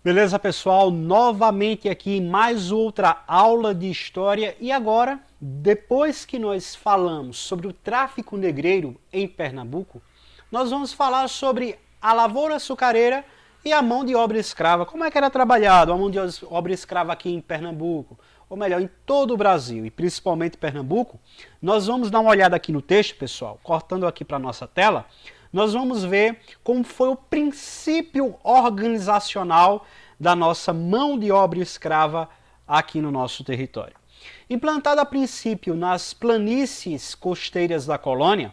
Beleza, pessoal? Novamente aqui em mais outra aula de história e agora, depois que nós falamos sobre o tráfico negreiro em Pernambuco, nós vamos falar sobre a lavoura açucareira e a mão de obra escrava. Como é que era trabalhado a mão de obra escrava aqui em Pernambuco? Ou melhor, em todo o Brasil e principalmente Pernambuco. Nós vamos dar uma olhada aqui no texto, pessoal, cortando aqui para a nossa tela. Nós vamos ver como foi o princípio organizacional da nossa mão de obra escrava aqui no nosso território. Implantada a princípio nas planícies costeiras da colônia,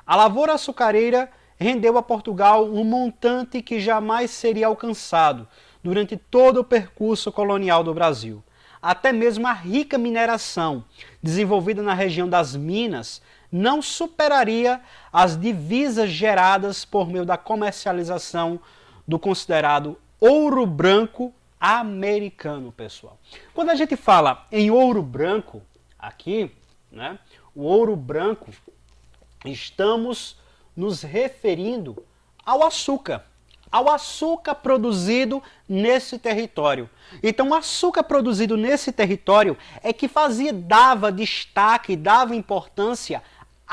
a lavoura açucareira rendeu a Portugal um montante que jamais seria alcançado durante todo o percurso colonial do Brasil. Até mesmo a rica mineração desenvolvida na região das Minas não superaria as divisas geradas por meio da comercialização do considerado ouro branco americano, pessoal. Quando a gente fala em ouro branco, aqui, né, o ouro branco, estamos nos referindo ao açúcar produzido nesse território. Então, o açúcar produzido nesse território é que dava destaque, dava importância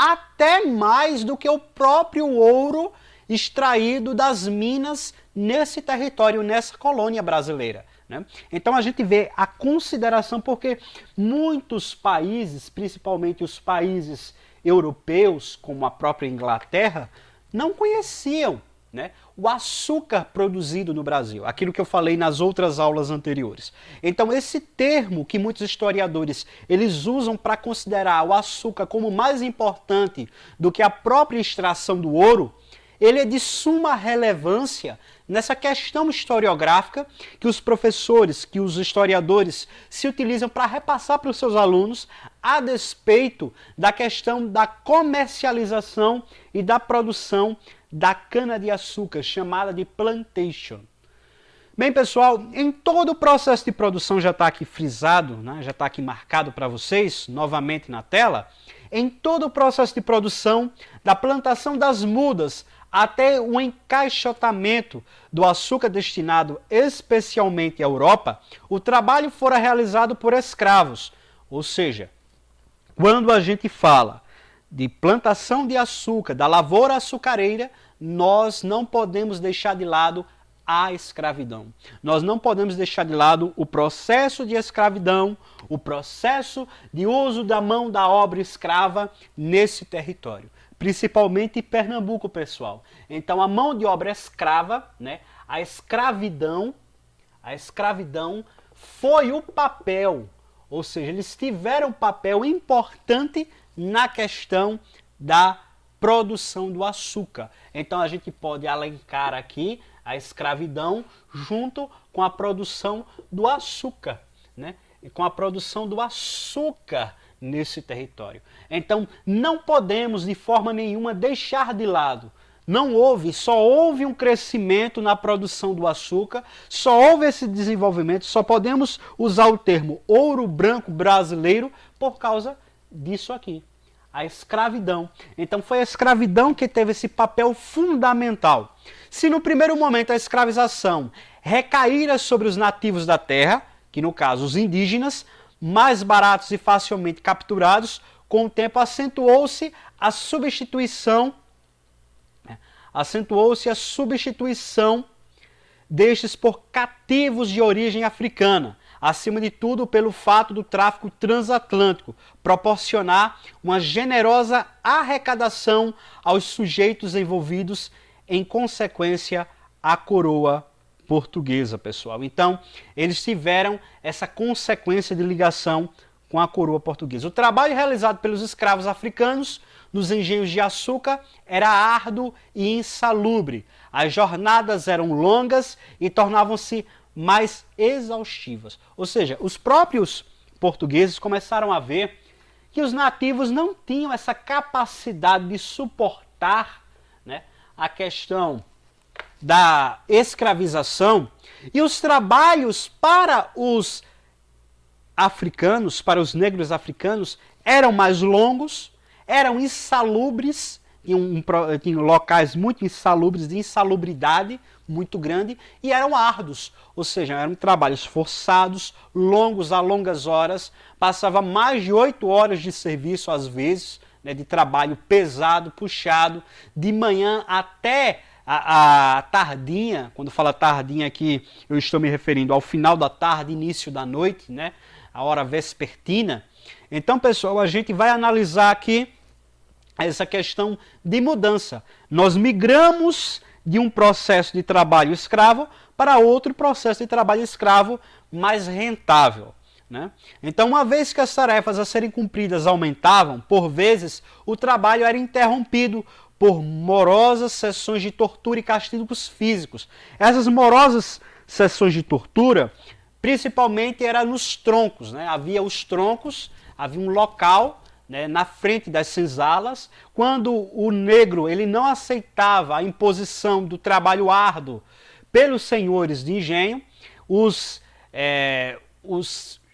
até mais do que o próprio ouro extraído das minas nesse território, nessa colônia brasileira, né? Então a gente vê a consideração, porque muitos países, principalmente os países europeus, como a própria Inglaterra, não conheciam, né, o açúcar produzido no Brasil, aquilo que eu falei nas outras aulas anteriores. Então esse termo que muitos historiadores eles usam para considerar o açúcar como mais importante do que a própria extração do ouro, ele é de suma relevância nessa questão historiográfica que os professores, que os historiadores se utilizam para repassar para os seus alunos a despeito da questão da comercialização e da produção da cana-de-açúcar, chamada de plantation. Bem, pessoal, em todo o processo de produção, já está aqui frisado, né, já está aqui marcado para vocês, novamente na tela, em todo o processo de produção, da plantação das mudas até o encaixotamento do açúcar destinado especialmente à Europa, o trabalho fora realizado por escravos. Ou seja, quando a gente fala de plantação de açúcar, da lavoura açucareira, nós não podemos deixar de lado a escravidão. Nós não podemos deixar de lado o processo de escravidão, o processo de uso da mão da obra escrava nesse território. Principalmente em Pernambuco, pessoal. Então a mão de obra escrava, né, a escravidão foi o papel, ou seja, eles tiveram um papel importante na questão da produção do açúcar. Então a gente pode alencar aqui a escravidão junto com a produção do açúcar, né? E com a produção do açúcar nesse território. Então não podemos de forma nenhuma deixar de lado. Só houve um crescimento na produção do açúcar, só houve esse desenvolvimento, só podemos usar o termo ouro branco brasileiro por causa disso aqui, a escravidão. Então foi a escravidão que teve esse papel fundamental. Se no primeiro momento a escravização recaíra sobre os nativos da terra, que no caso os indígenas, mais baratos e facilmente capturados, com o tempo acentuou-se a substituição destes por cativos de origem africana, acima de tudo pelo fato do tráfico transatlântico proporcionar uma generosa arrecadação aos sujeitos envolvidos, em consequência à coroa portuguesa, pessoal. Então, eles tiveram essa consequência de ligação com a coroa portuguesa. O trabalho realizado pelos escravos africanos nos engenhos de açúcar era árduo e insalubre. As jornadas eram longas e tornavam-se mais exaustivas. Ou seja, os próprios portugueses começaram a ver que os nativos não tinham essa capacidade de suportar, né, a questão da escravização, e os trabalhos para os africanos, para os negros africanos, eram mais longos, eram insalubres, tinham locais muito insalubres, de insalubridade muito grande e eram árduos, ou seja, eram trabalhos forçados, longos a longas horas, passava mais de 8 horas de serviço às vezes, né, de trabalho pesado, puxado, de manhã até a tardinha. Quando falo tardinha aqui, eu estou me referindo ao final da tarde, início da noite, né, a hora vespertina. Então, pessoal, a gente vai analisar aqui essa questão de mudança. Nós migramos de um processo de trabalho escravo para outro processo de trabalho escravo mais rentável, né? Então, uma vez que as tarefas a serem cumpridas aumentavam, por vezes o trabalho era interrompido por morosas sessões de tortura e castigos físicos. Essas morosas sessões de tortura, principalmente, eram nos troncos, né? Havia os troncos, havia um local, né, na frente das senzalas. Quando o negro ele não aceitava a imposição do trabalho árduo pelos senhores de engenho, os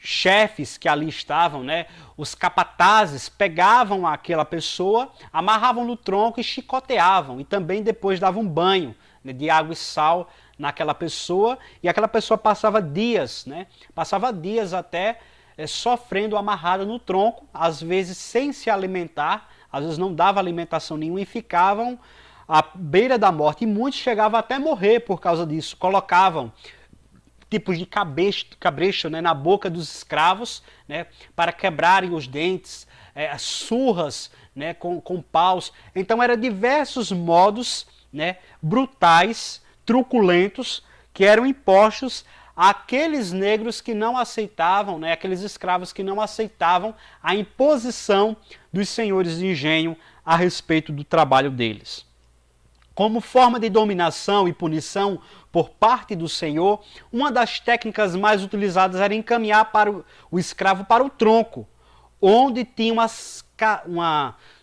chefes que ali estavam, né, os capatazes, pegavam aquela pessoa, amarravam no tronco e chicoteavam, e também depois davam um banho, né, de água e sal naquela pessoa, e aquela pessoa passava dias, né, até sofrendo amarrada no tronco, às vezes sem se alimentar, às vezes não dava alimentação nenhuma e ficavam à beira da morte. E muitos chegavam até a morrer por causa disso. Colocavam tipos de cabresto, né, na boca dos escravos, né, para quebrarem os dentes, surras, né, com paus. Então eram diversos modos, né, brutais, truculentos, que eram impostos àqueles negros que não aceitavam, né, aqueles escravos que não aceitavam a imposição dos senhores de engenho a respeito do trabalho deles. Como forma de dominação e punição por parte do senhor, uma das técnicas mais utilizadas era encaminhar o escravo para o tronco, onde tinha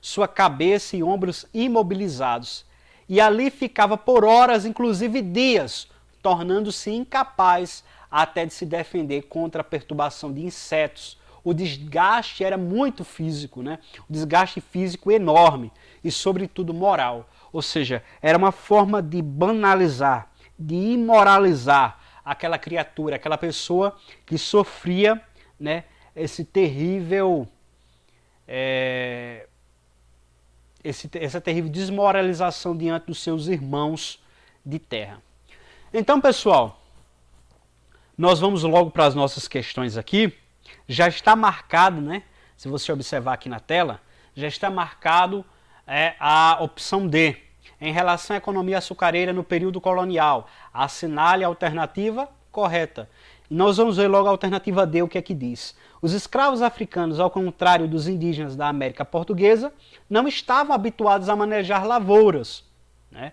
sua cabeça e ombros imobilizados. E ali ficava por horas, inclusive dias, tornando-se incapaz até de se defender contra a perturbação de insetos. O desgaste era muito físico, né? O desgaste físico enorme e, sobretudo, moral. Ou seja, era uma forma de banalizar, de imoralizar aquela criatura, aquela pessoa que sofria, né, essa terrível desmoralização diante dos seus irmãos de terra. Então, pessoal, nós vamos logo para as nossas questões aqui. Já está marcado, né? Se você observar aqui na tela, já está marcado a opção D. Em relação à economia açucareira no período colonial, assinale a alternativa correta. E nós vamos ver logo a alternativa D, o que é que diz. Os escravos africanos, ao contrário dos indígenas da América Portuguesa, não estavam habituados a manejar lavouras, né,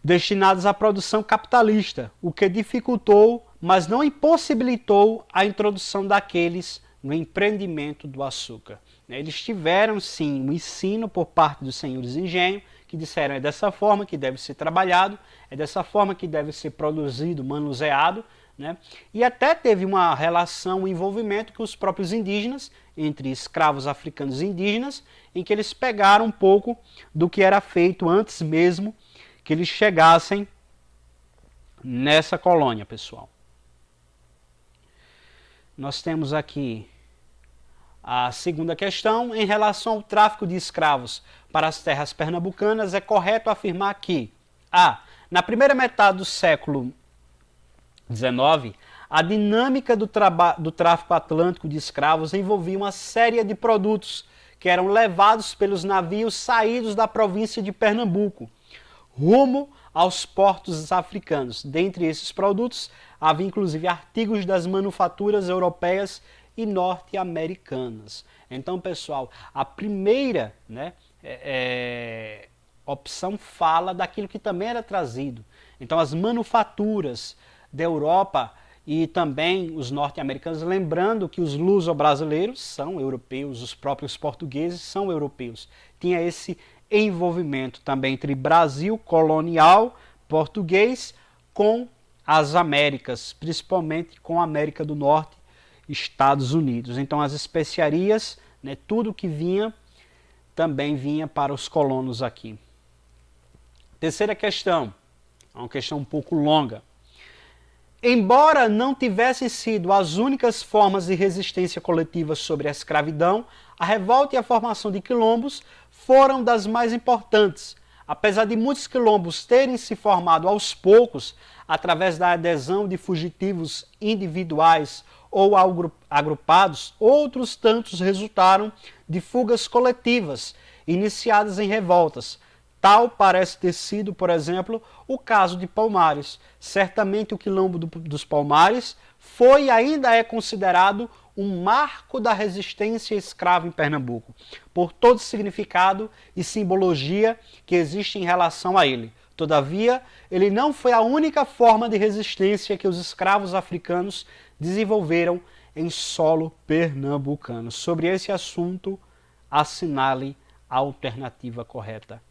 destinadas à produção capitalista, o que dificultou, mas não impossibilitou a introdução daqueles no empreendimento do açúcar. Eles tiveram, sim, um ensino por parte dos senhores de engenho, que disseram é dessa forma que deve ser trabalhado, é dessa forma que deve ser produzido, manuseado, né? E até teve uma relação, um envolvimento com os próprios indígenas, entre escravos africanos e indígenas, em que eles pegaram um pouco do que era feito antes mesmo que eles chegassem nessa colônia, pessoal. Nós temos aqui a segunda questão. Em relação ao tráfico de escravos para as terras pernambucanas, é correto afirmar que a. Na primeira metade do século XIX, a dinâmica do tráfico atlântico de escravos envolvia uma série de produtos que eram levados pelos navios saídos da província de Pernambuco, rumo aos portos africanos. Dentre esses produtos, havia inclusive artigos das manufaturas europeias e norte-americanas. Então, pessoal, a primeira, né, opção fala daquilo que também era trazido. Então, as manufaturas da Europa e também os norte-americanos, lembrando que os luso-brasileiros são europeus, os próprios portugueses são europeus. Tinha esse envolvimento também entre Brasil colonial português com as Américas, principalmente com a América do Norte, Estados Unidos. Então as especiarias, né, tudo que vinha, também vinha para os colonos aqui. Terceira questão. É uma questão um pouco longa. Embora não tivessem sido as únicas formas de resistência coletiva sobre a escravidão, a revolta e a formação de quilombos foram das mais importantes. Apesar de muitos quilombos terem se formado aos poucos, através da adesão de fugitivos individuais ou agrupados, outros tantos resultaram de fugas coletivas, iniciadas em revoltas. Tal parece ter sido, por exemplo, o caso de Palmares. Certamente o quilombo dos Palmares foi e ainda é considerado um marco da resistência escrava em Pernambuco, por todo o significado e simbologia que existe em relação a ele. Todavia, ele não foi a única forma de resistência que os escravos africanos desenvolveram em solo pernambucano. Sobre esse assunto, assinale a alternativa correta.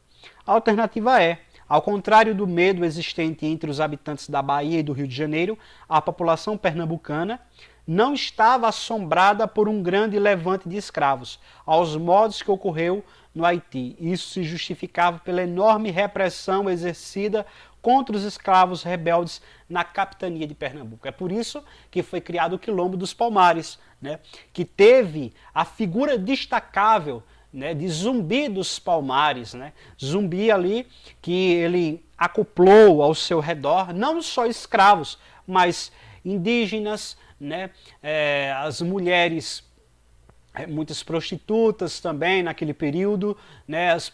A alternativa é: ao contrário do medo existente entre os habitantes da Bahia e do Rio de Janeiro, a população pernambucana não estava assombrada por um grande levante de escravos, aos modos que ocorreu no Haiti. Isso se justificava pela enorme repressão exercida contra os escravos rebeldes na capitania de Pernambuco. É por isso que foi criado o Quilombo dos Palmares, né, que teve a figura destacável, né, de Zumbi dos Palmares, né? Zumbi ali que ele acoplou ao seu redor não só escravos, mas indígenas, né, as mulheres, muitas prostitutas também naquele período, né, as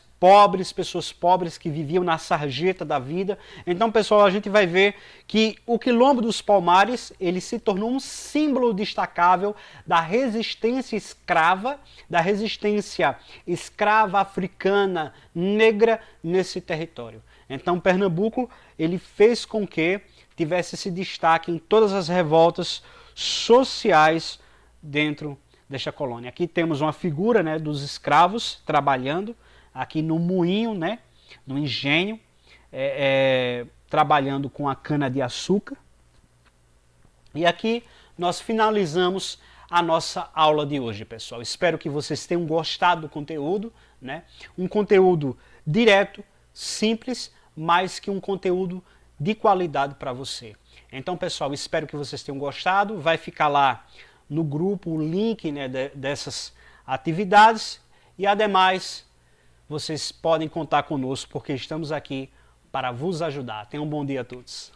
pessoas pobres que viviam na sarjeta da vida. Então, pessoal, a gente vai ver que o Quilombo dos Palmares, ele se tornou um símbolo destacável da resistência escrava africana, negra nesse território. Então, Pernambuco, ele fez com que tivesse esse destaque em todas as revoltas sociais dentro desta colônia. Aqui temos uma figura, né, dos escravos trabalhando aqui no moinho, né, no engenho, trabalhando com a cana-de-açúcar. E aqui nós finalizamos a nossa aula de hoje, pessoal. Espero que vocês tenham gostado do conteúdo, né? Um conteúdo direto, simples, mas que um conteúdo de qualidade para você. Então, pessoal, espero que vocês tenham gostado. Vai ficar lá no grupo o link, né, dessas atividades. E, ademais, vocês podem contar conosco, porque estamos aqui para vos ajudar. Tenham um bom dia a todos.